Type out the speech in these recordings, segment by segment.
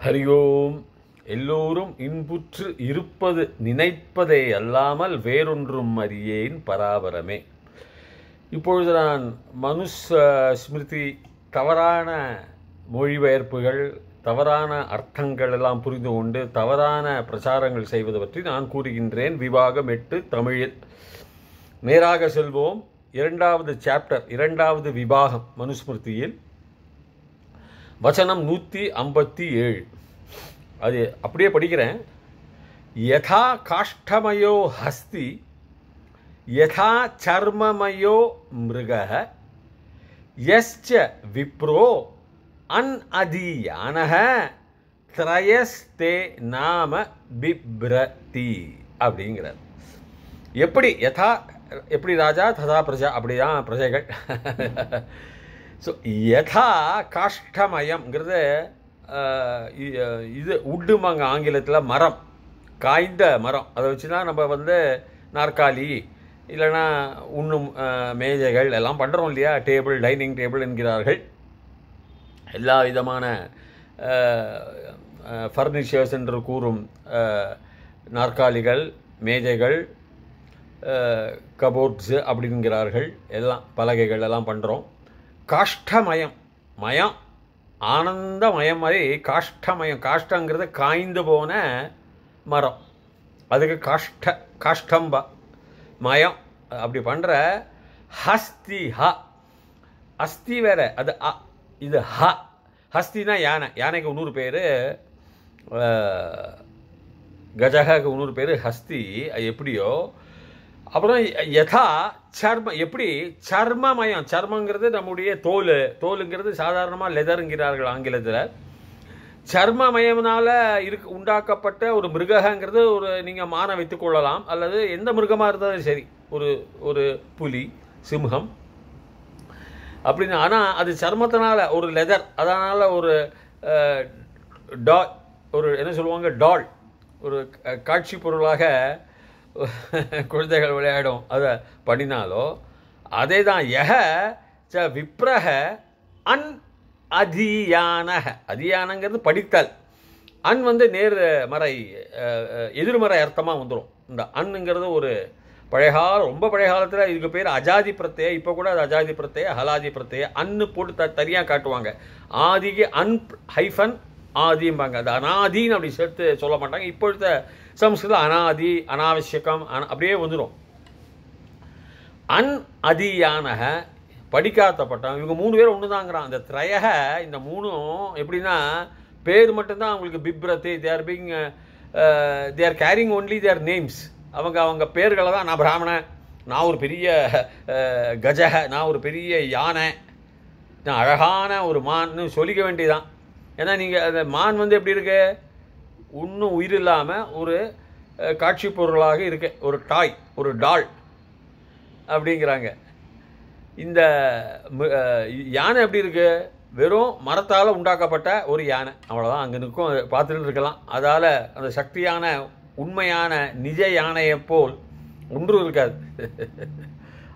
ஹரி ஓம். எல்லோரும் இன்புற்று இருப்பது நினைப்பதே அல்லாமல் வேறொன்றும் அறியேன் பராபரமே. இப்பொழுது நான் ஸ்மிருதி தவறான மொழிபெயர்ப்புகள், தவறான அர்த்தங்கள் எல்லாம் புரிந்து கொண்டு தவறான பிரச்சாரங்கள் செய்வது பற்றி நான் கூறுகின்றேன். விபாகம் 8 தமிழில். நேராக செல்வோம். 2வது சாப்டர், 2வது விபாகம் மனுஸ்மிருதியில், வசனம் 157. அது அப்படியே படிக்கிறேன். யதா காஷ்டமயோ ஹஸ்தி யதா சர்மமயோ மிருகः யஸ்ச விப்ரோ அன்அதீயானः த்ரயஸ்தே நாம பிப்ரதி அப்படிங்கிறார். எப்படி யதா, எப்படி ராஜா ததா பிரஜா, அப்படிதான் பிரஜைகள். ஸோ யதா காஷ்டமயம்ங்கிறது இது உட்டுமாங்க ஆங்கிலத்தில், மரம், காய்ந்த மரம். அதை வச்சு தான் நம்ம நாற்காலி இல்லைன்னா உண்ணும் மேஜைகள் எல்லாம் பண்ணுறோம் இல்லையா. டேபிள், டைனிங் டேபிள் என்கிறார்கள். எல்லா விதமான ஃபர்னிச்சர்ஸ் என்று கூறும் நாற்காலிகள், மேஜைகள், கபோர்ட்ஸு அப்படிங்கிறார்கள். எல்லாம் பலகைகள் எல்லாம் பண்ணுறோம். காஷ்டமயம், மயம், ஆனந்தமயம் மாதிரி காஷ்டமயம். காஷ்டங்கிறது காய்ந்து போன மரம், அதுக்கு காஷ்டம்பா மயம். அப்படி பண்ணுற ஹஸ்தி, அஸ்தி வேற, அது இது ஹஸ்தினா யானை. யானைக்கு இன்னொரு பேர் கஜகாக்கு இன்னொரு பேர் ஹஸ்தி. அது எப்படியோ. அப்புறம் யதா சர்மம், எப்படி சர்மமயம். சர்மங்கிறது நம்முடைய தோல், தோலுங்கிறது சாதாரணமாக லெதருங்கிறார்கள் ஆங்கிலத்தில். சர்மமயம்னால உண்டாக்கப்பட்ட ஒரு மிருகங்கிறது ஒரு நீங்கள் மான வைத்துக்கொள்ளலாம், அல்லது எந்த மிருகமாக இருந்தாலும் சரி, ஒரு புலி, சிம்ஹம் அப்படின்னு. ஆனால் அது சர்மத்தினால ஒரு லெதர், அதனால் ஒரு ஒரு என்ன சொல்லுவாங்க, டால், ஒரு காட்சி பொருளாக குழந்தைகள் விளையாடும், அதை பண்ணினாலோ அதே தான். யஹ ச விப்ரஹ அன் அதீயானஹ. அதீயானங்கிறது படித்தல். அன் நேர்மறை, எதிர்மறை அர்த்தமாக வந்துடும். இந்த அன்னுங்கிறது ஒரு ரொம்ப பழைய காலத்தில் இதுக்கு பேர் அஜாதி பிரத்யே. இப்போ கூட அது அஜாதி பிரத்யே, ஹலாதி பிரத்யே. அன்னு போட்டு தனியாக காட்டுவாங்க. ஆதிக்கு அன் ஹைஃபன் ஆதிம்பாங்க. அது அனாதின்னு அப்படி சேர்த்து சொல்ல மாட்டாங்க. இப்பொழுது சம்ஸ்கிருதம் அனாதி, அனாவசியகம் அப்படியே வந்துடும். அன் அதீயானக, படிக்காத்தப்பட்டான். இவங்க 3 பேர் ஒன்று தாங்கிறான். அந்த திரையக, இந்த 3ம் எப்படின்னா பேர் மட்டும்தான் அவங்களுக்கு. பிப்ரதி, they are carrying only their names. அவங்க பேர்களை தான். நான் பிராமணன், நான் ஒரு பெரிய கஜக, நான் ஒரு பெரிய யானை, நான் அழகான ஒரு மான்னு சொல்லிக்க வேண்டியதான். ஏன்னா நீங்கள் அந்த மான் எப்படி இருக்கு, இன்னும் உயிர் இல்லாமல் ஒரு காட்சி பொருளாக இருக்கு, ஒரு டாய், ஒரு டால் அப்படிங்கிறாங்க. இந்த யானை எப்படி இருக்கு, வெறும் மரத்தால் உண்டாக்கப்பட்ட ஒரு யானை, அவ்வளோதான். அங்கே நிற்கும், பார்த்துட்டு இருக்கலாம். அதால் அந்த சக்தியான உண்மையான நிஜ யானையை போல் ஒன்றும் இருக்காது.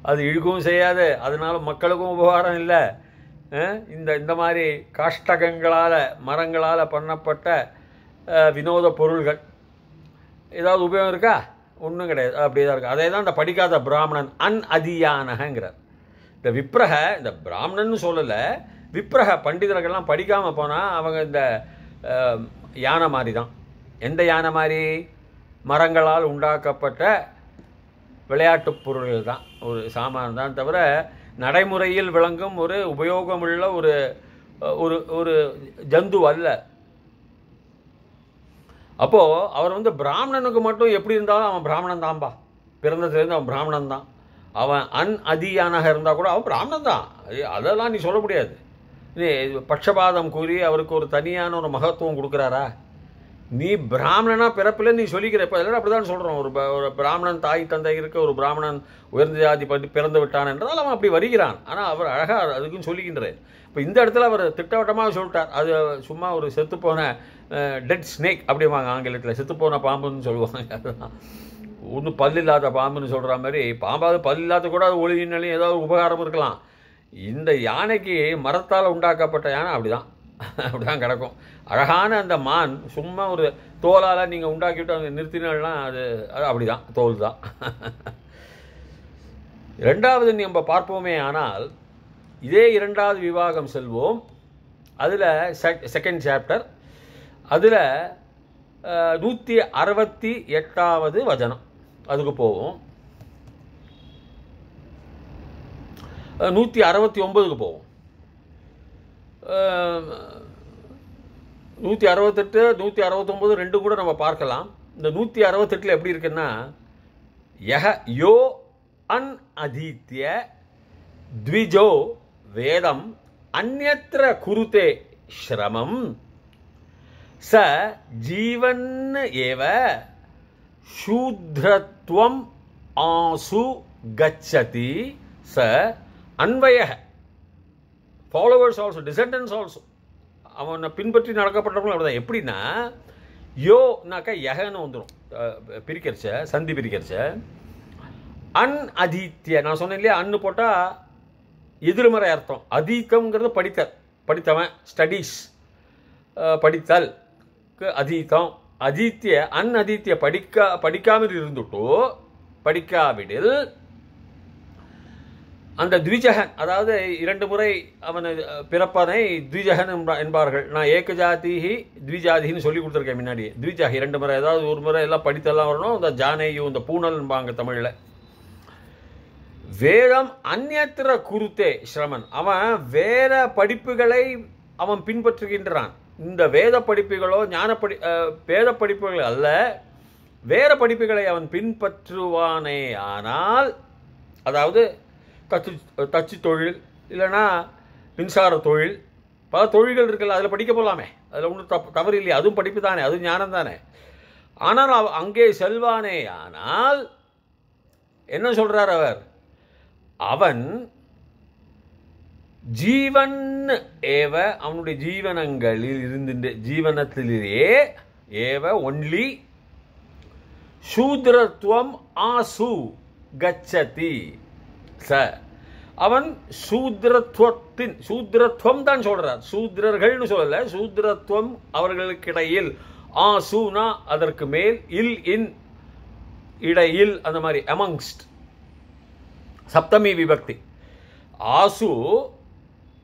அது இழுக்கவும் செய்யாது, அதனால மக்களுக்கும் உபகாரம் இல்லை. இந்த மாதிரி காஷ்டகங்களால், மரங்களால் பண்ணப்பட்ட வினோத பொருள்கள் ஏதாவது உபயோகம் இருக்கா? ஒன்றும் கிடையாது. அப்படியே தான் இருக்குது. அதே தான் இந்த படிக்காத பிராமணன் அன் அதியானங்கிறார். இந்த விப்ரஹ, இந்த பிராமணன்னு சொல்லலை, விப்ரஹ பண்டிதர்கள்லாம் படிக்காமல் போனால் அவங்க இந்த யானை மாதிரி தான். எந்த யானை மாதிரி? மரங்களால் உண்டாக்கப்பட்ட விளையாட்டு பொருள்கள் தான், ஒரு சாமான் தான். தவிர நடைமுறையில் விளங்கும் ஒரு உபயோகமுள்ள ஒரு ஜந்து அல்ல. அப்போது அவர் பிராமணனுக்கு மட்டும் எப்படி இருந்தாலும் அவன் பிராமணன் தான்பா. பிறந்ததுலேருந்து அவன் பிராமணன் தான். அவன் அன் அதியானாக இருந்தால் கூட அவன் பிராமணன் தான். அதெல்லாம் நீ சொல்ல முடியாது. நீ பட்சபாதம் கூறி அவருக்கு ஒரு தனியான ஒரு மகத்துவம் கொடுக்குறாரா? நீ பிராமணனா பிறப்பில் நீ சொல்லிக்கிற. இப்போ எல்லாம் அப்படி தான் சொல்கிறோம். ஒரு பிராமணன் தாய் தந்தை இருக்க, ஒரு பிராமணன் உயர்ந்த ஜாதி பிறந்து விட்டான் என்றால் அவன் அப்படி வருகிறான். ஆனால் அவர் அழகாக அதுக்கும் சொல்லிக்கின்றார். இப்போ இந்த இடத்துல அவர் திட்டவட்டமாக சொல்லிட்டார். அது சும்மா ஒரு செத்துப்போன டெட் ஸ்னேக் அப்படிம்பாங்க ஆங்கிலத்தில். செத்துப்போன பாம்புன்னு சொல்லுவாங்க. அதுதான் ஒன்றும் பல் இல்லாத பாம்புன்னு சொல்கிற மாதிரி. பாம்பாவது பல் இல்லாத கூட அது ஒளியினாலையும் ஏதாவது உபகாரம் இருக்கலாம். இந்த யானைக்கு மரத்தால் உண்டாக்கப்பட்ட யானை அப்படிதான். அப்படிதான் கிடக்கும். அழகான அந்த மான் சும்மா ஒரு தோலால் நீங்கள் உண்டாக்கிவிட்டு அங்கே நிறுத்தினால்னா அது அப்படிதான், தோல் தான். இரண்டாவது நம்ம பார்ப்போமே ஆனால், இதே இரண்டாவது விவாகம் செல்வோம். அதில் செகண்ட் சாப்டர், அதில் 168வது வசனம் அதுக்கு போவோம். 169க்கு போவோம். 168, 169 ரெண்டும் கூட நம்ம பார்க்கலாம். இந்த 168 எப்படி இருக்குன்னா, யோ அன் அதீத்ய த்விஜோ வேதம் அந்யத்ர குருதே ஸ்ரமம் ச ஜீவன் ஏவ சூத்ரத்வம் ஆசு கச்சதி ச அன்வய ஃபாலோவர்ஸ் ஆல்சோ டிசெண்டன்ஸ் ஆல்சோ. அவனை பின்பற்றி நடக்கப்பட்டவங்களும் அப்படிதான். எப்படின்னா, யோனாக்கா யகன்னு வந்துடும், பிரிக்கிறச்ச சந்தி பிரிக்கிறச்ச. அன் அதீத்திய, நான் சொன்னேன் இல்லையா, அன்னு போட்டால் எதிர்மறை அர்த்தம். அதீத்தம்ங்கிறது படித்தவன், ஸ்டடீஸ், படித்தல், அதீத்தம். அதீத்திய அன் அதீத்திய படிக்காமல் இருந்துட்டோ, படிக்காவிடில் அந்த த்விஜகன், அதாவது 2 முறை அவனை பிறப்பனை த்விஜகன் என்பார்கள். நான் ஏகஜாதிஹி த்விஜாதின்னு சொல்லி கொடுத்துருக்கேன் முன்னாடி. த்விஜாகி 2 முறை, அதாவது ஒரு முறை எல்லாம் படித்தெல்லாம் வரணும். இந்த ஜானேயு, இந்த பூனல்பாங்க தமிழில். வேதம் அந்யத்திர குருத்தே ஸ்ரமன், அவன் வேற படிப்புகளை அவன் பின்பற்றுகின்றான். இந்த வேத படிப்புகளோ வேத படிப்புகள் அல்ல, வேற படிப்புகளை அவன் பின்பற்றுவானே ஆனால், அதாவது தச்சு தொழில் இல்லைன்னா மின்சார தொழில், பல தொழில்கள் இருக்குல்ல, அதில் படிக்க போகலாமே, அதில் ஒன்றும் தவறு இல்லையா, அதுவும் படிப்பு தானே, அதுவும் ஞானம் தானே. ஆனால் அங்கே செல்வானே ஆனால் என்ன சொல்றார் அவர், அவன் ஜீவன் ஏவ, அவனுடைய ஜீவனங்களில் இருந்து, ஜீவனத்திலேயே ஏவ ஒன்லி சூத்ரத்வம் ஆசு கச்சதி ச, அவன் சூத்ரத்வம் தான் சொல்றார், சூத்ரர்கள்னு சொல்லல, சூத்ரத்வம் அவர்களுக்கிடையில், ஆசுனா அதற்கு மேல், இன் இடையில், அந்த மாதிரி அமங்ஸ்ட், சப்தமி விபக்தி. ஆசு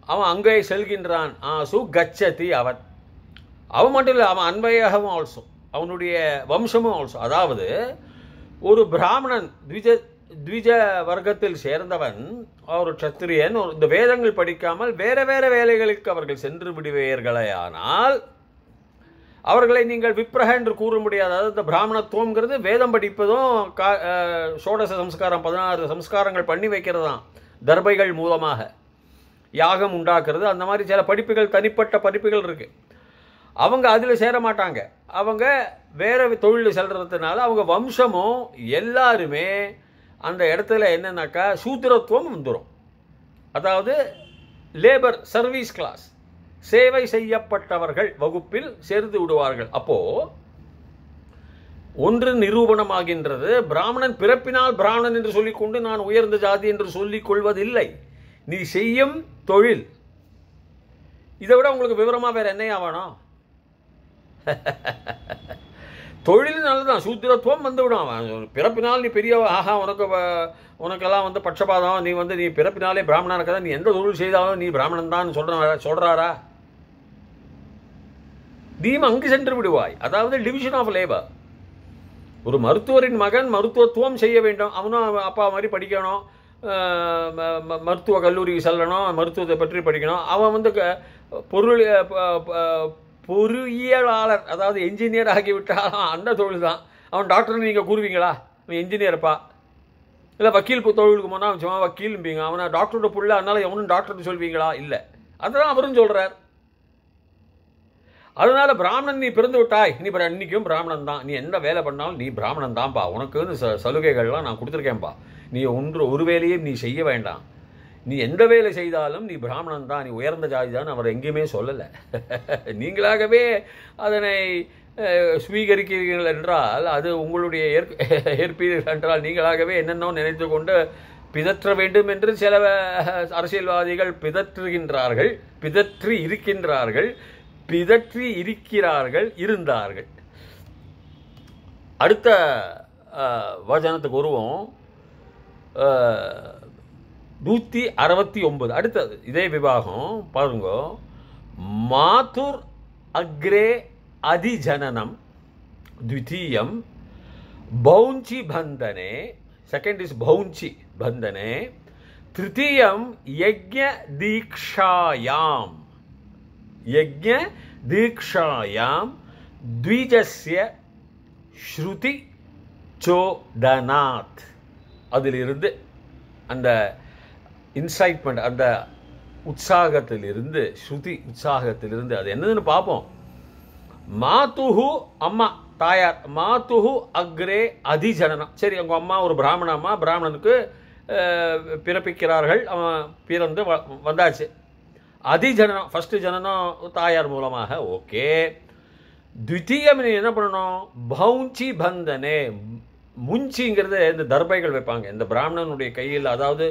அவன் அங்கே செல்கின்றான், ஆசு கச்சதி அவன் மட்டும் இல்லை, அவன் அன்வயகவும் ஆல்சோ, அவனுடைய வம்சமும் ஆல்சோ. அதாவது ஒரு பிராமணன் த்விஜ வர்க்கத்தில் சேர்ந்தவன், ஒரு சத்திரியன், இந்த வேதங்கள் படிக்காமல் வேற வேற வேலைகளுக்கு அவர்கள் சென்று விடுவீர்களே ஆனால் அவர்களை நீங்கள் விப்ரஹ என்று கூற முடியாது. அதாவது இந்த பிராமணத்துவங்கிறது வேதம் படிப்பதும் ஷோடச சம்ஸ்காரம் 16 சம்ஸ்காரங்கள் பண்ணி வைக்கிறதாம், தர்பைகள் மூலமாக யாகம் உண்டாக்குறது, அந்த மாதிரி சில படிப்புகள், தனிப்பட்ட படிப்புகள் இருக்கு. அவங்க அதில் சேர மாட்டாங்க, அவங்க வேற தொழில் செல்றதுனால அவங்க வம்சமும் எல்லாருமே அந்த இடத்துல என்னன்னாக்கா சூத்திரத்துவம் வந்துடும். அதாவது லேபர் சர்வீஸ் கிளாஸ், சேவை செய்யப்பட்டவர்கள் வகுப்பில் சேர்ந்து விடுவார்கள். அப்போ ஒன்று நிரூபணமாகின்றது, பிராமணன் பிறப்பினால் பிராமணன் என்று சொல்லிக்கொண்டு நான் உயர்ந்த ஜாதி என்று சொல்லிக் கொள்வதில்லை. நீ செய்யும் தொழில், இதை விட உங்களுக்கு விவரமா வேற என்னையா வேணும்? தொழில் நல்லதான், சூத்திரத்துவம் வந்து விடும். பிறப்பினால் நீ பெரிய, ஆஹா உனக்கெல்லாம் வந்து பட்சபாதம், நீ பிறப்பினாலே பிராமணா இருக்கதா, நீ எந்த தொழில் செய்தாலும் நீ பிராமணன் தான் சொல்றாரா? நீ அங்கு சென்று விடுவாய். அதாவது டிவிஷன் ஆஃப் லேபர். ஒரு மருத்துவரின் மகன் மருத்துவத்துவம் செய்ய வேண்டும், அவனும் அப்பா மாதிரி படிக்கணும், மருத்துவ கல்லூரிக்கு செல்லணும், மருத்துவத்தை பற்றி படிக்கணும். அவன் வந்து பொறியியலாளர், அதாவது என்ஜினியர் ஆகிவிட்டால் அந்த தொழில் தான். அவன் டாக்டர் நீங்கள் கூறுவீங்களா? அவன் என்ஜினியர்ப்பா. இல்லை வக்கீல் தொழிலுக்கு போனால் அவன் சும்மா வக்கீல்ம்பீங்க, அவனை டாக்டரோட புள்ள, அதனால எவனும் டாக்டர்னு சொல்வீங்களா? இல்லை. அதுதான் அவரும் சொல்கிறார். அதனால பிராமணன் நீ பிறந்து விட்டாய், நீ இன்னைக்கும் பிராமணன் தான், நீ எந்த வேலை பண்ணாலும் நீ பிராமணன் தான்ப்பா, உனக்கு வந்து சலுகைகள்லாம் நான் கொடுத்துருக்கேன்ப்பா, நீ ஒரு வேலையும் நீ செய்ய வேண்டாம், நீ எந்த வேலை செய்தாலும் நீ பிராமணன் தான், நீ உயர்ந்த ஜாதி தான் அவர் எங்கேயுமே சொல்லலை. நீங்களாகவே அதனை ஸ்வீகரிக்கிறீர்கள் என்றால் அது உங்களுடைய ஏற்பீர்கள் என்றால் நீங்களாகவே என்னென்னோ நினைத்து கொண்டு பிதற்ற வேண்டும் என்று சில அரசியல்வாதிகள் பிதற்றுகின்றார்கள், பிதற்றி இருக்கிறார்கள், இருந்தார்கள். அடுத்த வசனத்துக்கு வருவோம். 169 அடுத்தது இதே விவாகம் பாருங்க. மாதுர் அக்ரே அதிஜனனம் द्वितीयं பௌஞ்சி பந்தனே, செகண்ட் இஸ் பௌஞ்சி பந்தனே, तृतीयं यज्ञ दीक्षायां द्विजस्य ஸ்ருதி சோதனாத். அதிலிருந்து அந்த இன்சைட்மெண்ட், அந்த உற்சாகத்திலிருந்து, ஸ்ருதி உற்சாகத்திலிருந்து அது என்னதுன்னு பார்ப்போம். மாதுஹு அம்மா, தாயார், மாதுஹு அக்ரே அதிஜனனம். சரி, அவங்க அம்மா ஒரு பிராமண அம்மா, பிராமணனுக்கு பிறப்பிக்கிறார்கள், அவன் பிறந்து வந்தாச்சு. அதிஜனனம் ஃபர்ஸ்ட் ஜனனம் தாயார் மூலமாக. ஓகே. द्वितीयம் நீ என்ன பண்ணணும்? பௌஞ்சி பந்தனே. முஞ்சிங்கிறது இந்த தர்பைகள் வைப்பாங்க இந்த பிராமணனுடைய கையில். அதாவது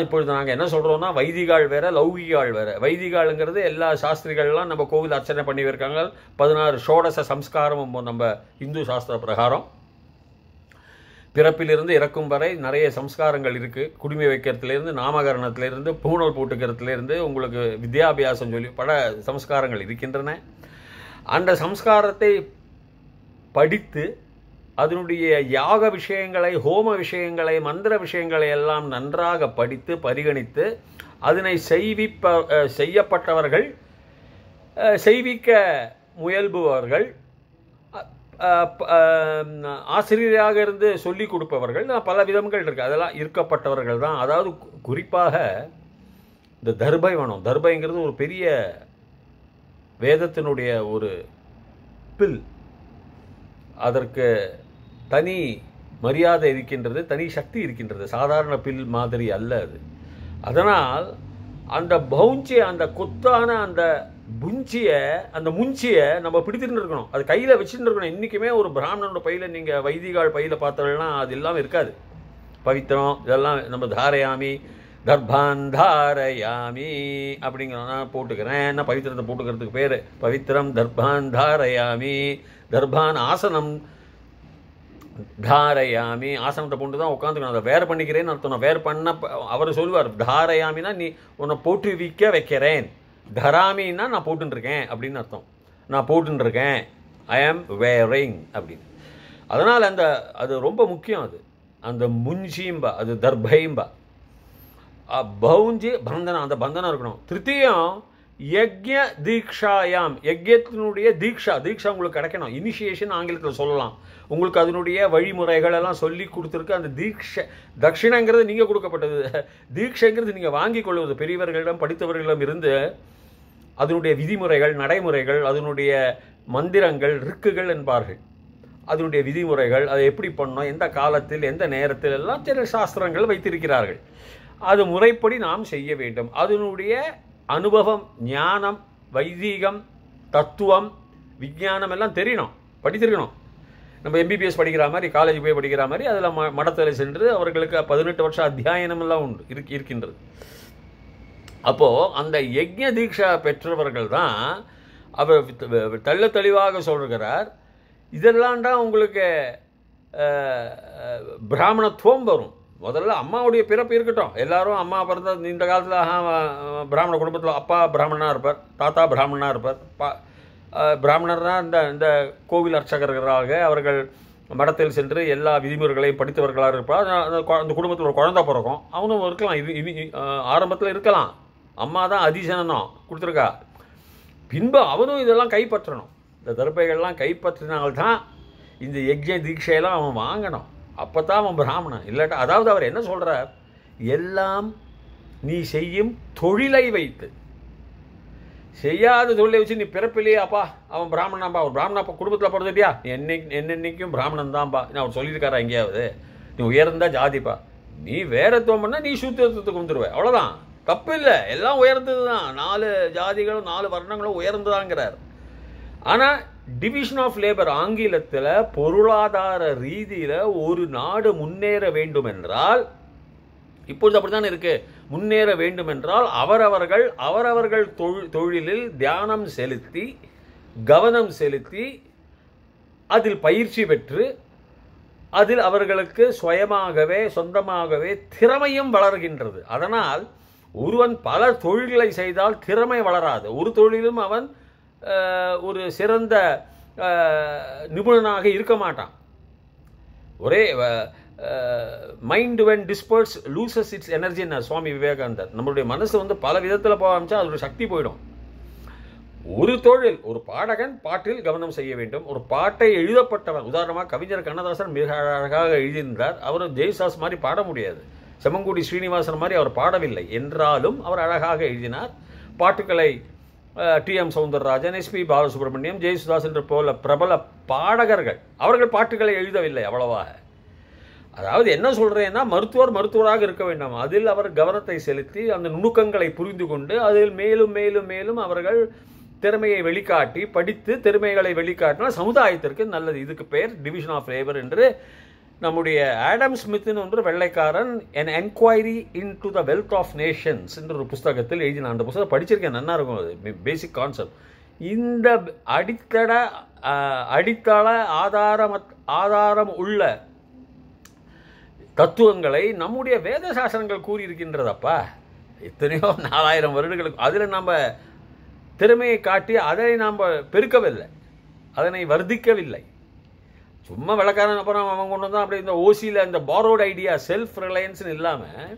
இப்பொழுது நாங்கள் என்ன சொல்கிறோம்னா, வைதிகாள் வேற, லௌகிகாள் வேற. வைதிகாளுங்கிறது எல்லா சாஸ்திரிகள்லாம் நம்ம கோவில் அர்ச்சனை பண்ணி இருக்காங்க. 16 ஷோடச சம்ஸ்காரம் நம்ம இந்து சாஸ்திர பிரகாரம். பிறப்பிலிருந்து இறக்கும் வரை நிறைய சம்ஸ்காரங்கள் இருக்குது. குடுமி வைக்கிறதுலேருந்து, நாமகரணத்திலேருந்து, பூணல் போட்டுக்கிறதுலேருந்து, உங்களுக்கு வித்யாபியாசம் சொல்லி பல சம்ஸ்காரங்கள் இருக்கின்றன. அந்த சம்ஸ்காரத்தை படித்து அதனுடைய யாக விஷயங்களை, ஹோம விஷயங்களை, மந்திர விஷயங்களை எல்லாம் நன்றாக படித்து பரிகணித்து அதனை செய்யப்பட்டவர்கள், செய்விக்க முயல்பவர்கள், ஆசிரியராக இருந்து சொல்லிக் கொடுப்பவர்கள், பல விதங்கள் இருக்குது. அதெல்லாம் இருக்கப்பட்டவர்கள் தான். அதாவது குறிப்பாக இந்த தர்பை வேணும். தர்பைங்கிறது ஒரு பெரிய வேதத்தினுடைய ஒரு பில். அதற்கு தனி மரியாதை இருக்கின்றது, தனி சக்தி இருக்கின்றது. சாதாரண பில் மாதிரி அல்ல அது. அதனால் அந்த பவுஞ்சியை, அந்த கொத்தான அந்த புஞ்சியை, அந்த முஞ்சியை நம்ம பிடித்துட்டு இருக்கணும். அது கையில் வச்சுட்டு இருக்கணும். இன்றைக்குமே ஒரு பிராமணனோட பையில், நீங்கள் வைதிகால் பையில் பார்த்தோம்னா அது இல்லாமல் இருக்காது. பவித்திரம் இதெல்லாம் நம்ம தாரயாமி, தர்பான் தாரயாமி அப்படிங்கிறோம். நான் போட்டுக்கிறேன். என்ன பவித்திரத்தை போட்டுக்கிறதுக்கு பேர் பவித்திரம். தர்பான் தாரயாமி, தர்பான் ஆசனம் தாரயாமி. ஆசனத்தை போட்டு தான் உட்காந்துக்கணும். அதை வேறு பண்ணிக்கிறேன்னு அர்த்தம். நான் வேறு பண்ண அவர் சொல்லுவார். தாரயாமின்னா நீ உன்னை போட்டுவிக்க வைக்கிறேன், தராமின்னா நான் போட்டுருக்கேன் அப்படின்னு அர்த்தம். நான் போட்டுருக்கேன், ஐ ஆம் வேரிங் அப்படின்னு. அதனால் அது ரொம்ப முக்கியம். அது அந்த முஞ்சிம்பா, அது தர்பைம்பா. பௌஞ்சி பந்தனம், அந்த பந்தனம் இருக்கணும். திருத்தியம் யஜ்ஞ தீக்ஷாயாம், யஜ்யத்தினுடைய தீக்ஷா உங்களுக்கு கிடைக்கணும். இனிஷியேஷன் ஆங்கிலத்தில் சொல்லலாம். உங்களுக்கு அதனுடைய வழிமுறைகள் எல்லாம் சொல்லி கொடுத்துருக்கு. அந்த தட்சிணங்கிறது நீங்கள் கொடுக்கப்பட்டது, தீட்சைங்கிறது நீங்கள் வாங்கி கொள்வது பெரியவர்களிடம், படித்தவர்களிடம் இருந்து. அதனுடைய விதிமுறைகள், நடைமுறைகள், அதனுடைய மந்திரங்கள், ரிக்குகள் என்பார்கள். அதனுடைய விதிமுறைகள், அதை எப்படி பண்ணணும், எந்த காலத்தில், எந்த நேரத்தில் எல்லாம் சில சாஸ்திரங்கள் வைத்திருக்கிறார்கள். அது முறைப்படி நாம் செய்ய வேண்டும். அதனுடைய அனுபவம், ஞானம், வைதீகம், தத்துவம், விஞ்ஞானம் எல்லாம் தெரியணும், படித்திருக்கணும். நம்ம எம்பிபிஎஸ் படிக்கிற மாதிரி, காலேஜ் போய் படிக்கிற மாதிரி அதில் மடத்தில் சென்று அவர்களுக்கு 18 வருஷம் அத்தியாயனம் எல்லாம் உண்டு இருக்கின்றது. அப்போது அந்த யஜ்ஞ தீட்சா பெற்றவர்கள் தான் அவர் தெள்ள தெளிவாக சொல்கிறார். இதெல்லாம் தான் உங்களுக்கு பிராமணத்துவம் வரும். முதல்ல அம்மாவுடைய பிறப்பு இருக்கட்டும். எல்லாரும் அம்மா பிறந்த இந்த காலத்தில் பிராமண குடும்பத்தில் அப்பா பிராமணனாக இருப்பார், தாத்தா பிராமணனாக இருப்பார். பிராமணர் தான் இந்த கோவில் அர்ச்சகர்களாக அவர்கள் மடத்தில் சென்று எல்லா விதிமுறைகளையும் படித்தவர்களாக இருப்பார். அந்த குடும்பத்தில் ஒரு குழந்தை பிறக்கும், அவனும் இருக்கலாம். இது ஆரம்பத்தில் இருக்கலாம். அம்மா தான் அதிசனம் கொடுத்துருக்கா. பின்பு அவனும் இதெல்லாம் கைப்பற்றணும். இந்த தர்பைகள்லாம் கைப்பற்றினால்தான் இந்த யஜ்ஞ தீட்சையெல்லாம் அவன் வாங்கணும். அப்போ தான் அவன் பிராமணன். இல்லாட்டா, அதாவது அவர் என்ன சொல்கிறார், எல்லாம் நீ செய்யும் தொழிலை வைத்து, செய்யாத தொழிலை வச்சு நீ பிறப்பிலேயே அப்பா அவன் பிராமணாப்பா, அவர் பிராமணாப்பா குடும்பத்தில் பிறந்துட்டியா, என்னென்னைக்கும் பிராமணன் தான்ப்பா அவர் சொல்லியிருக்காரா எங்கேயாவது? நீ உயர்ந்தா ஜாதிப்பா, நீ வேறத்துவம் பண்ணால் நீ சூத்திரத்துக்கு வந்துடுவேன், அவ்வளோதான். தப்பு இல்லை, எல்லாம் உயர்ந்தது தான். 4 ஜாதிகளும் 4 வர்ணங்களும் உயர்ந்ததாங்கிறார். ஆனால் டிவிஷன் ஆஃப் லேபர் ஆங்கிலத்தில் பொருளாதார ரீதியில் ஒரு நாடு முன்னேற வேண்டும் என்றால் இப்பொழுது அப்படித்தான் இருக்கு. முன்னேற வேண்டும் என்றால் அவரவர்கள் தொழிலில் தியானம் செலுத்தி, கவனம் செலுத்தி, அதில் பயிற்சி பெற்று, அதில் அவர்களுக்கு சுயமாகவே சொந்தமாகவே திறமையும் வளர்கின்றது. அதனால் ஒருவன் பல தொழில்களை செய்தால் திறமை வளராது. ஒரு தொழிலும் அவன் ஒரு சிறந்த நிபுணனாக இருக்க மாட்டான். ஒரே mind when disperses loses its எனர்ஜின்னு சுவாமி விவேகானந்தர். நம்மளுடைய மனசு வந்து பல விதத்தில் போக ஆரம்பிச்சா அதோட சக்தி போயிடும். ஒரு தொழில், ஒரு பாடகன் பாட்டில் கவனம் செய்ய வேண்டும். ஒரு பாட்டை எழுதப்பட்டவன், உதாரணமாக கவிஞர் கண்ணதாசன் மிக அழகாக எழுதியிருந்தார். அவர் ஜெயசாஸ் மாதிரி பாட முடியாது, செம்மங்குடி ஸ்ரீனிவாசன் மாதிரி அவர் பாடவில்லை என்றாலும் அவர் அழகாக எழுதினார். பாட்டுக்களை டி.எம். சௌந்தரராஜன், எஸ்.பி. பாலசுப்ரமணியம், ஜெயசுதாஸ் என்ற போல பிரபல பாடகர்கள் அவர்கள் பாட்டுக்களை எழுதவில்லை அவ்வளவாக. அதாவது என்ன சொல்கிறேன்னா, மருத்துவராக இருக்க வேண்டும். அதில் அவர் கவனத்தை செலுத்தி அந்த நுணுக்கங்களை புரிந்து கொண்டு அதில் மேலும் மேலும் மேலும் அவர்கள் திறமையை வெளிக்காட்டி, படித்து திறமைகளை வெளிக்காட்டினால் சமுதாயத்திற்கு நல்லது. இதுக்கு பெயர் டிவிஷன் ஆஃப் லேபர் என்று நம்முடைய ஆடம் ஸ்மித்னு ஒன்று வெள்ளைக்காரன் an enquiry into the wealth of nations என்ற ஒரு புஸ்தகத்தில் எழுதினான். அந்த புத்தகம் படிச்சிருக்கேன், நல்லா இருக்கும். அது பேசிக் கான்செப்ட். இந்த அடித்தள ஆதாரம் உள்ள தத்துவங்களை நம்முடைய வேத சாஸ்திரங்கள் கூறியிருக்கின்றதப்பா. எத்தனையோ 4000 வருடங்களுக்கு அதில் நம்ம திறமையை காட்டி அதை நாம் பெருக்கவில்லை, அதனை வர்த்திக்கவில்லை. சும்மா விளக்காரன் அப்புறம் அவன் கொண்டு வந்தான். அப்படி இந்த ஓசியில் இந்த பாரோட் ஐடியா, செல்ஃப் ரிலையன்ஸ்னு இல்லாமல்,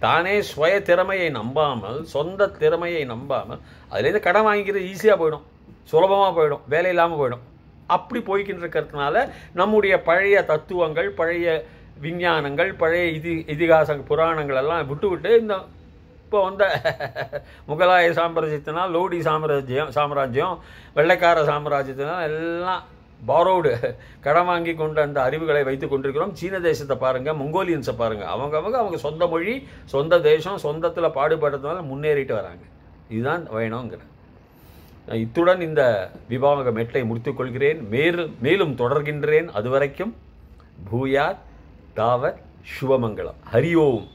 தானே சுய திறமையை நம்பாமல், சொந்த திறமையை நம்பாமல், அதுலேருந்து கடன் வாங்கிக்கிறது ஈஸியாக போயிடும், சுலபமாக போயிடும், வேலை இல்லாமல் போயிடும். அப்படி போய்கிட்டு இருக்கிறதுனால நம்முடைய பழைய தத்துவங்கள், பழைய விஞ்ஞானங்கள், பழைய இதிகாச புராணங்கள் எல்லாம் விட்டு இந்த இப்போ வந்த முகலாய சாம்ராஜ்யத்தினால், லோடி சாம்ராஜ்யம், வெள்ளைக்கார சாம்ராஜ்யத்தினால் எல்லாம் பாரோடு கடன் வாங்கி கொண்ட அந்த அறிவுகளை வைத்துக் கொண்டிருக்கிறோம். சீன தேசத்தை பாருங்கள், மங்கோலியன்ஸை பாருங்கள். அவங்க சொந்த மொழி, சொந்த தேசம், சொந்தத்தில் பாடுபடுறதுனால முன்னேறிட்டு வராங்க. இதுதான் வேணுங்கிற. இத்துடன் இந்த விவாக மெட்டை முடித்துக்கொள்கிறேன். மேலும் தொடர்கின்றேன். அதுவரைக்கும் பூயாத் தாவத் சுபமங்கலம். ஹரி ஓம்.